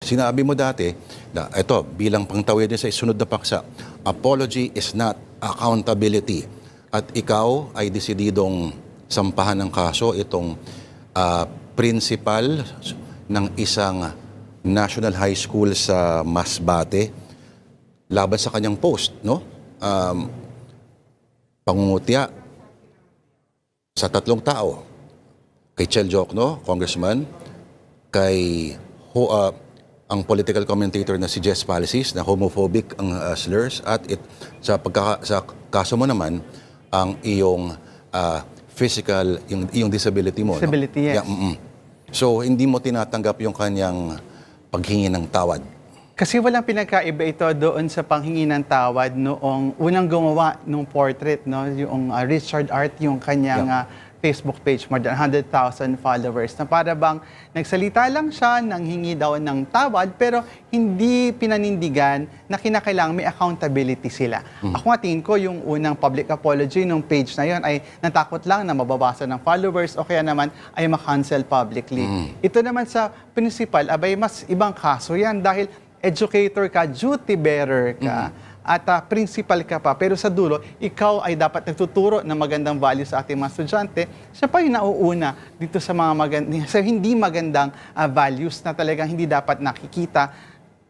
Sinabi mo dati na ito, bilang pangtawid din sa isunod na paksa, apology is not accountability. At ikaw ay desididong sampahan ng kaso itong principal ng isang national high school sa Masbate laban sa kanyang post, no? Pangungutya sa 3 tao. Kay Chel Jokno, congressman, kay ang political commentator na si Jess Palisis na homophobic ang slurs, at sa kaso mo naman ang iyong physical, yung disability mo. Disability, no? yes. Yeah, so hindi mo tinatanggap yung kanyang paghingi ng tawad. Kasi walang pinagkaiba ito doon sa panghingi ng tawad noong unang gumawa ng portrait, no? Yung Richard Art, yung kanyang Facebook page, more than 100,000 followers, na para bang nagsalita lang siya, nanghingi daw ng tawad, pero hindi pinanindigan na kinakailangan may accountability sila. Ako nga tingin ko yung unang public apology ng page na yon ay natakot lang na mababasa ng followers o kaya naman ay ma-cancel publicly. Ito naman sa principal, abay mas ibang kaso yan dahil educator ka, duty bearer ka, at principal ka pa, pero sa dulo, ikaw ay dapat nagtuturo ng magandang value sa ating mga estudyante, siya pa yung nauuna dito sa mga sa hindi magandang values na talagang hindi dapat nakikita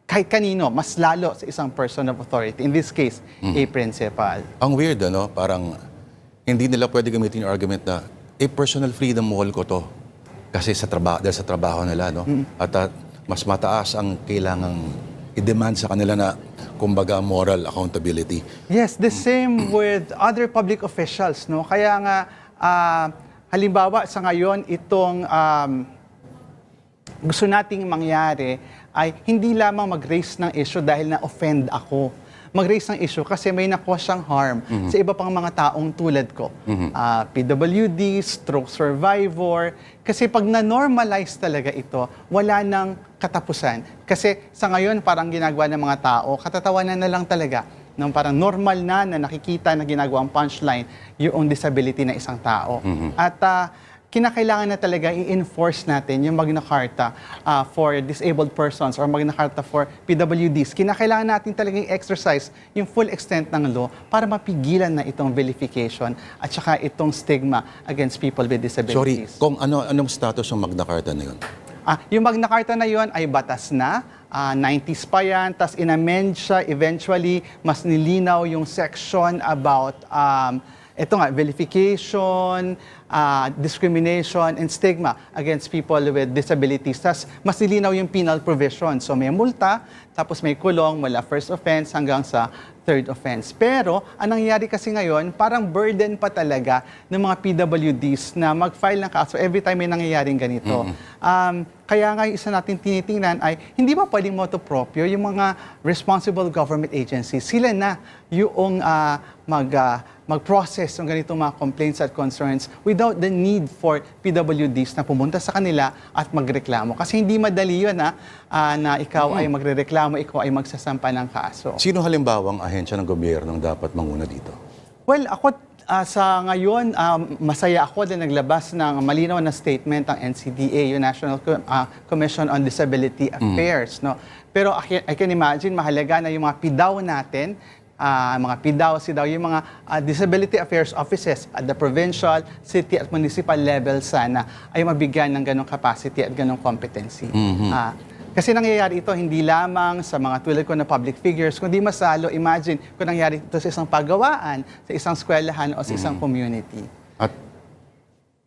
kahit kanino, mas lalo sa isang person of authority. In this case, a principal. Ang weird, ano? Parang hindi nila pwede gamitin yung argument na personal freedom wall ko to. Kasi dahil sa trabaho nila, no? At mas mataas ang kailangang i-demand sa kanila na kumbaga moral accountability. Yes, the same with other public officials, no? Kaya nga halimbawa sa ngayon itong gusto nating mangyari ay hindi lamang mag-raise ng issue dahil na-offend ako. Mag-raise ng issue kasi may nakuha siyang harm sa iba pang mga taong tulad ko. PWD, stroke survivor. Kasi pag na-normalize talaga ito, wala nang katapusan. Kasi sa ngayon, parang ginagawa ng mga tao, katatawanan na lang talaga ng parang normal na nakikita na ginagawang punchline yung disability ng isang tao. At kinakailangan na talaga i-enforce natin yung Magna Carta for disabled persons or Magna Carta for PWDs. Kinakailangan natin talaga i-exercise yung full extent ng law para mapigilan na itong vilification at saka itong stigma against people with Sorry, disabilities. anong status ng Magna Carta na yun? Yung Magna Carta na yun ay batas na, 90s pa yan, tas in-amend siya eventually, mas nilinaw yung section about ito nga, vilification, discrimination, and stigma against people with disabilities. Tas mas nilinaw yung penal provision. So may multa, tapos may kulong mula first offense hanggang sa third offense. Pero, ang nangyayari kasi ngayon, parang burden pa talaga ng mga PWDs na mag-file ng kaso every time may nangyayaring ganito. Kaya nga isa natin tinitingnan ay, hindi ba pwedeng motu proprio yung mga responsible government agencies? Sila na yung mag-process ng ganitong mga complaints at concerns without the need for PWDs na pumunta sa kanila at magreklamo. Kasi hindi madali yun na ikaw ay magrereklamo, ikaw ay magsasampa ng kaso. Sino halimbawang ahensya ng gobyerno dapat manguna dito? Well, ako sa ngayon, masaya ako na naglabas ng malinaw na statement ang NCDA, yung National Commission on Disability Affairs. No? Pero I can imagine, mahalaga na yung mga PIDAW natin, mga PIDAW, SIDAW, yung mga Disability Affairs Offices at the provincial, city at municipal level sana ay mabigyan ng ganong capacity at ganong competency. Kasi nangyayari ito hindi lamang sa mga tulad ko na public figures, kundi mas lalo, imagine kung nangyayari ito sa isang paggawaan, sa isang eskwelahan o sa isang community. At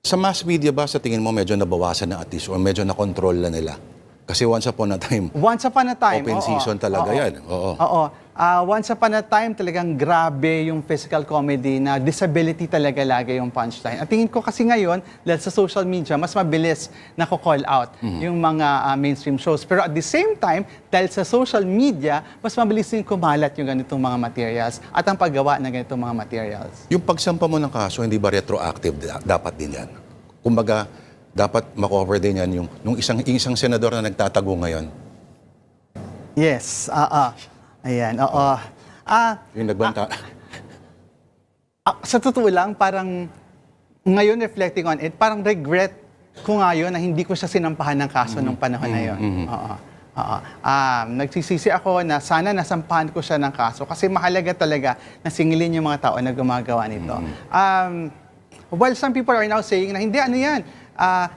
sa mass media ba, sa tingin mo medyo nabawasan na at least o medyo na-control na nila? Kasi once upon a time, open season talaga yan. Oo. Once upon a time, talagang grabe yung physical comedy na disability talaga lagi yung punchline. At tingin ko kasi ngayon, dahil sa social media, mas mabilis na call out yung mga mainstream shows. Pero at the same time, dahil sa social media, mas mabilis din kumalat yung ganitong mga materials at ang paggawa ng ganitong mga materials. Yung pagsampa mo ng kaso, hindi ba retroactive dapat din yan? Kumbaga, dapat makover din yan yung isang senador na nagtatago ngayon. Yes, ayan, Yung nagbanta. Sa totoo lang, parang ngayon reflecting on it, parang regret ko ngayon na hindi ko siya sinampahan ng kaso nung panahon na yun. Oo. Nagsisisi ako na sana nasampahan ko siya ng kaso kasi mahalaga talaga na singilin yung mga tao na gumagawa nito. While some people are now saying na hindi, ano yan,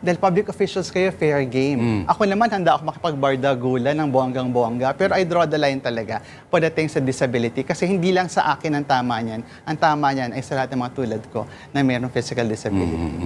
dahil public officials kayo, fair game. Ako naman, handa ako makipagbardagulan ng bonggang-bongga, pero I draw the line talaga pagdating sa disability kasi hindi lang sa akin ang tama niyan. Ang tama niyan ay sa lahat ng mga tulad ko na mayroong physical disability.